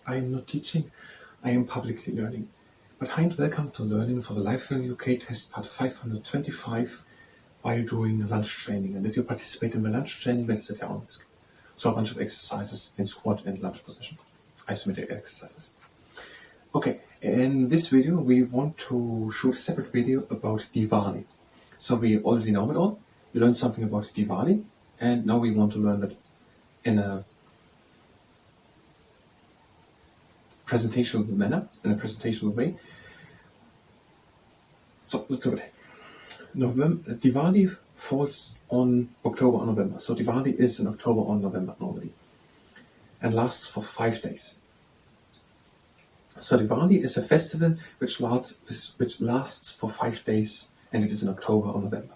I am not teaching, I am publicly learning. But hi and welcome to Learning for the Life Learning UK test part 525 while doing lunch training. And if you participate in the lunch training, that is at your own risk. So a bunch of exercises in squat and lunge position. Isometric exercises. Okay, in this video we want to shoot a separate video about Diwali. So we already know it all. We learned something about Diwali, and now we want to learn that in a presentational manner, in a presentational way. So let's do it. Diwali falls on October or November. So Diwali is in October or November normally, and lasts for 5 days. So Diwali is a festival which lasts for 5 days, and it is in October or November.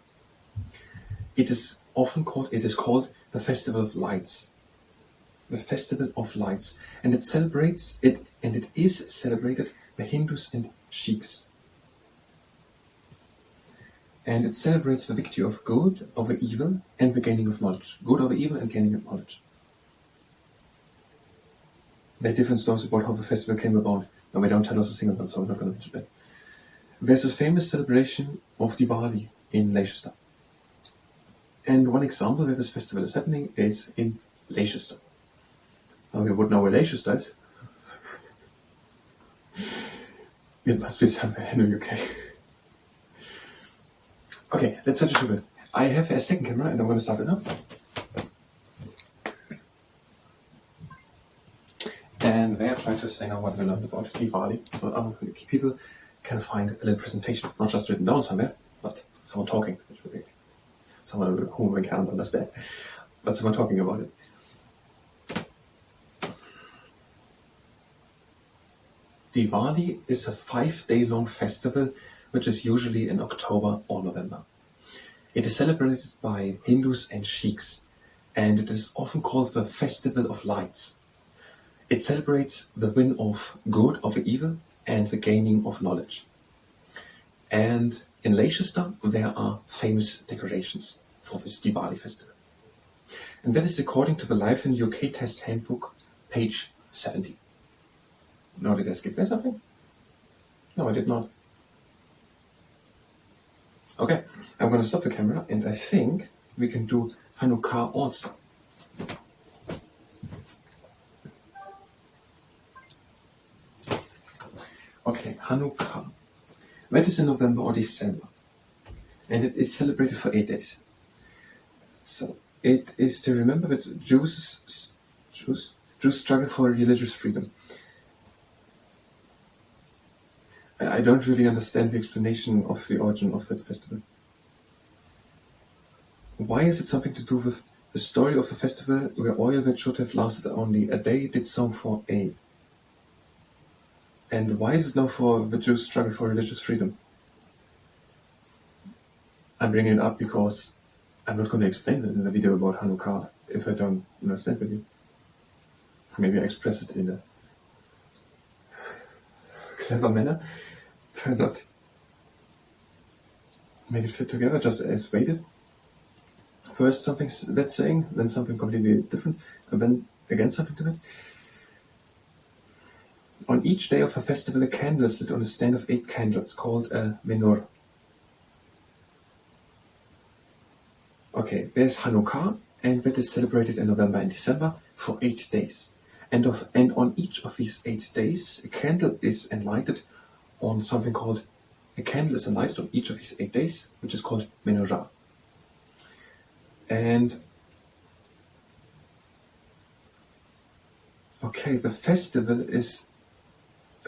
It is called the Festival of Lights. The Festival of Lights, and it is celebrated by Hindus and Sikhs. And it celebrates the victory of good over evil and the gaining of knowledge. Good over evil and gaining of knowledge. There are different stories about how the festival came about. Now we don't tell us a single one, so we're not going to mention that. There's a famous celebration of Diwali in Leicester. And one example where this festival is happening is in Leicester. Now you would know where Leicester is. It must be somewhere in the UK. Okay, let's start to shoot it. I have a second camera and I'm going to start it now. And there I try to say now what we learned about Diwali, so people can find a little presentation, not just written down somewhere, but someone talking, which would be someone whom we can't understand, but someone talking about it. Diwali is a 5-day-long festival which is usually in October or November. It is celebrated by Hindus and Sikhs, and it is often called the Festival of Lights. It celebrates the win of good over evil and the gaining of knowledge. And in Leicester there are famous decorations for this Diwali festival. And that is according to the Life in UK Test Handbook, page 70. Now, did I skip there something? No, I did not. Okay, I'm going to stop the camera, and I think we can do Hanukkah also. Okay, Hanukkah. That is in November or December, and it is celebrated for 8 days. So it is to remember that Jews struggle for religious freedom. I don't really understand the explanation of the origin of that festival. Why is it something to do with the story of the festival where oil that should have lasted only a day did so for 8? And why is it now for the Jews struggle for religious freedom? I'm bringing it up because I'm not going to explain it in the video about Hanukkah if I don't understand with you. Maybe I express it in a clever manner. Not make it fit together, just as weighted. First something that's saying, then something completely different, and then again something different. On each day of a festival, a candle is lit on a stand of 8 candles, called a menorah. Okay, there's Hanukkah, and that is celebrated in November and December for 8 days. And on each of these 8 days, a candle is enlightened on something called, a candle is enlightened on each of these 8 days, which is called menorah. And okay, the festival is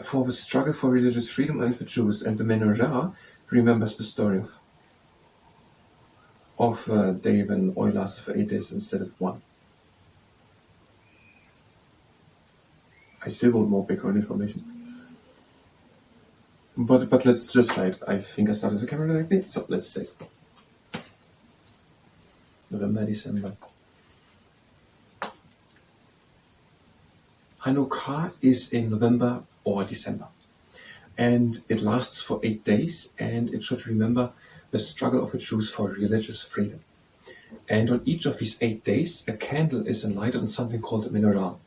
for the struggle for religious freedom and for Jews, and the menorah remembers the story of a day when oil lasted for 8 days instead of 1. I still want more background information. But let's just try it. I think I started the camera directly, so let's see. November, December. Hanukkah is in November or December, and it lasts for 8 days, and it should remember the struggle of the Jews for religious freedom. And on each of these 8 days, a candle is enlightened on something called a menorah,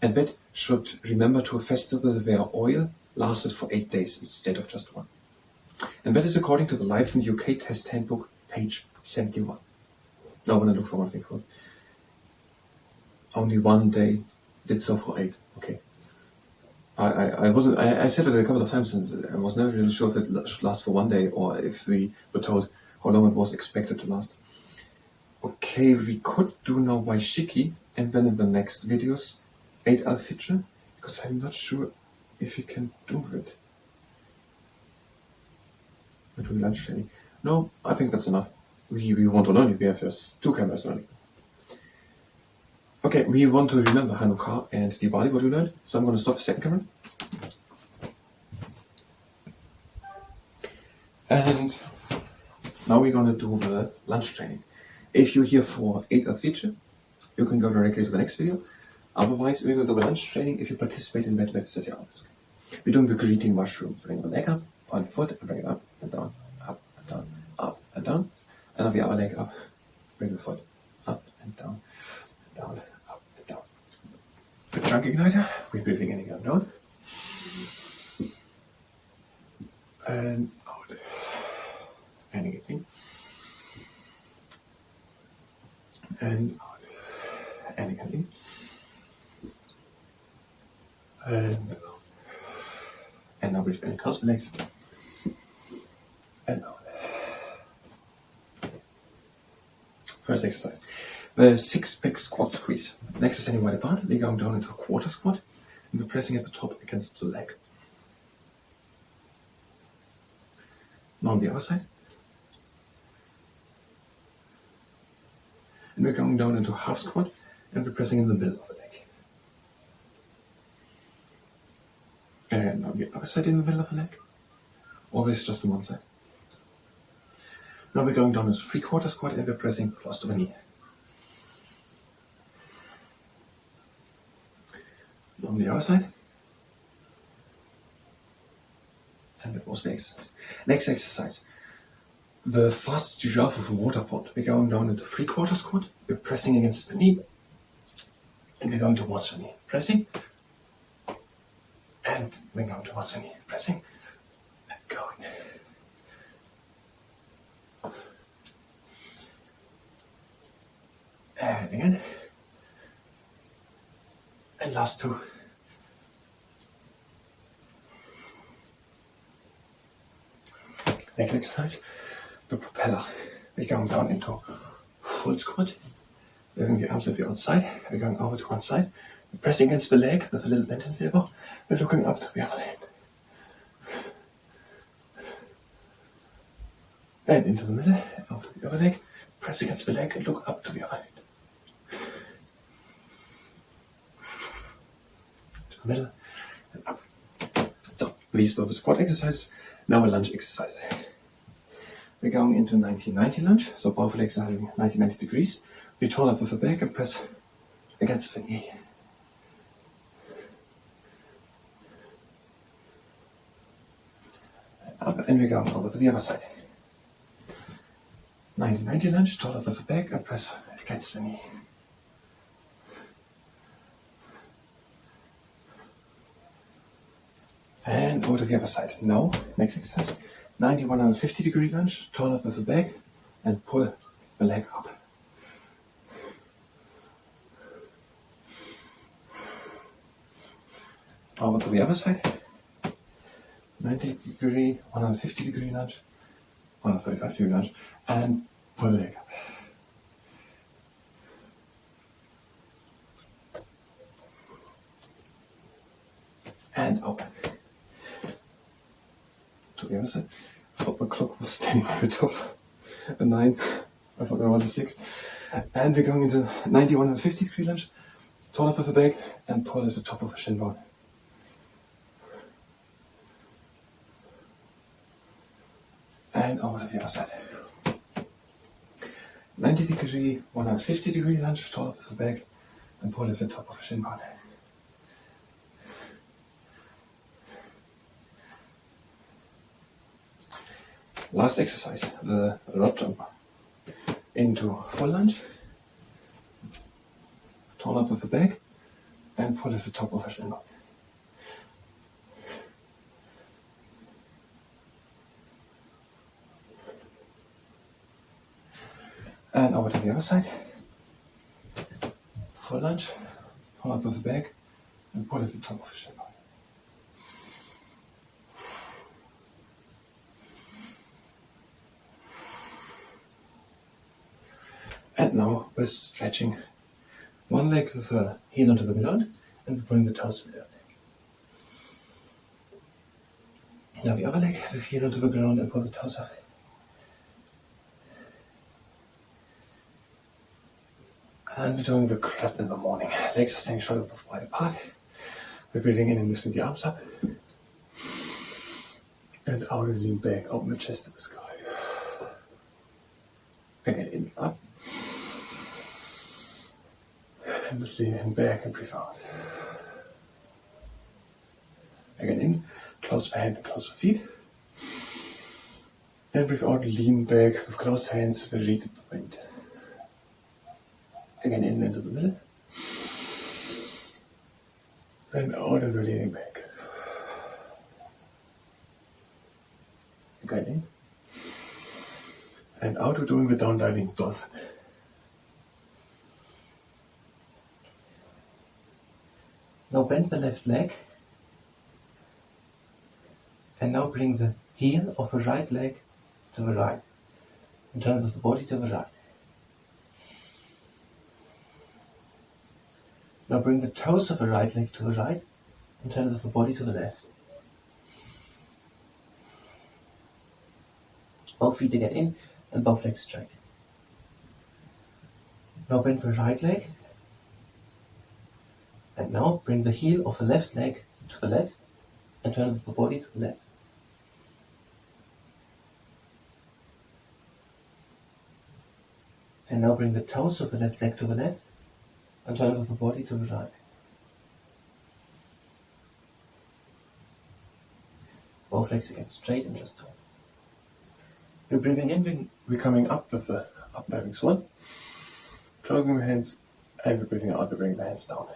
and that should remember to a festival where oil lasted for 8 days instead of just 1. And that is according to the Life in the UK Test Handbook, page 71. Now when I look for one thing for only 1 day did so for 8. Okay. I said it a couple of times and I was never really sure if it should last for 1 day or if we were told how long it was expected to last. Okay, we could do now by Shiki and then in the next videos 8 al-Fitr, because I'm not sure if we can do it. Between lunch training. No, I think that's enough. We want to learn it. We have 2 cameras running. Okay, we want to remember Hanukkah and Diwali, what we learned. So I'm going to stop the second camera. And now we're going to do the lunch training. If you're here for 8 al-Fitr, you can go directly to the next video. Otherwise, we're going to do the lunch training. If you participate in that, let's set your outfit. We're doing the greeting mushroom. Bring the leg up, one foot, and bring it up and down, up and down, up and down. And now the other leg up, bring the foot up and down, down, up and down. The trunk igniter, we're breathing in again, down. And out. And again. And out. And again. And out. And now breathe in and cross the legs. And out. First exercise. The 6-pack squat squeeze. Next is standing wide apart. We're going down into a quarter squat. And we're pressing at the top against the leg. Now on the other side. And we're going down into half squat. And we're pressing in the middle of the leg. And on the other side in the middle of the leg. Always just on one side. Now we're going down into 3/4 squat and we're pressing close to the knee. On the other side. And that was the exercise. Next exercise. The fast giraffe of a water pond. We're going down into 3/4 squat. We're pressing against the knee. And we're going towards the knee. Pressing. And we're going towards the knee. Pressing. And going. And again. And last 2. Next exercise, the propeller. We're going down into full squat. We're moving the arms at the outside. We're going over to one side. We're pressing against the leg with a little bend in the elbow. We're looking up to the other leg. And into the middle, and over to the other leg. Press against the leg and look up to the other leg. To the middle and up. So, these were the squat exercises. Now a lunge exercise. We're going into 90-90 lunge, so both legs are having 90-90 degrees. We turn up with the back and press against the knee. Up, and we're going over to the other side. 90-90 lunge, turn up with the back and press against the knee. And over to the other side. Now, next exercise, 90-150 degree lunge, turn up with the back and pull the leg up. Over to the other side, 90 degree, 150 degree lunge, 135 degree lunge, and pull the leg up. And open. To the other side. I thought my clock was standing on the top. A 9. I thought it was a 6. And we're going into 90-150 degree lunge. Turn up with the back and pull at the top of the shin bone. And over to the other side. 90 degree, 150 degree lunge. Turn up with the back and pull at the top of the shin bone. Last exercise, the rod jumper. Into full lunge. Turn up with the back and pull at the top of the shin bone. And over to the other side. Full lunge, pull up with the back, and pull at the top of the shin bone. And now we're stretching one leg with the heel onto the ground, and we bring the toes to the leg. Now the other leg with heel onto the ground and pull the toes up. And we're doing the crab in the morning. Legs are staying shoulder wide apart. We're breathing in and lifting the arms up. And out and lean back, open the chest to the sky. Again, in, up. And just lean back and breathe out. Again in, close the hand and close the feet. And breathe out, lean back with closed hands, the feet in the wind. Again in into the middle. And out and leaning back. Again in. And out we're doing the down diving dolphin. Now bend the left leg. And now bring the heel of the right leg to the right. And turn with the body to the right. Now bring the toes of the right leg to the right and turn with the body to the left. Both feet to get in and both legs straight. Now bend the right leg and now bring the heel of the left leg to the left and turn with the body to the left. And now bring the toes of the left leg to the left and turn with the body to the right. Both legs again straight and just tall. We're breathing in, we're coming up with the up diving swan. Closing the hands, and we're breathing out, we're bringing the hands down.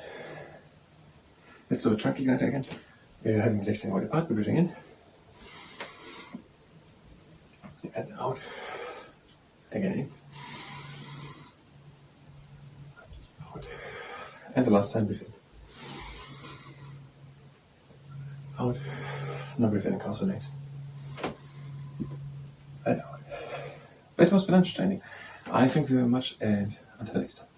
Let's do a trunky glide again. We're having the legs staying wide apart, we're breathing in. And out. Again in. Out. And the last time breathe in. Out. Now breathe in and cross the legs. And out. That was the lunch training. I thank you very much and until next time.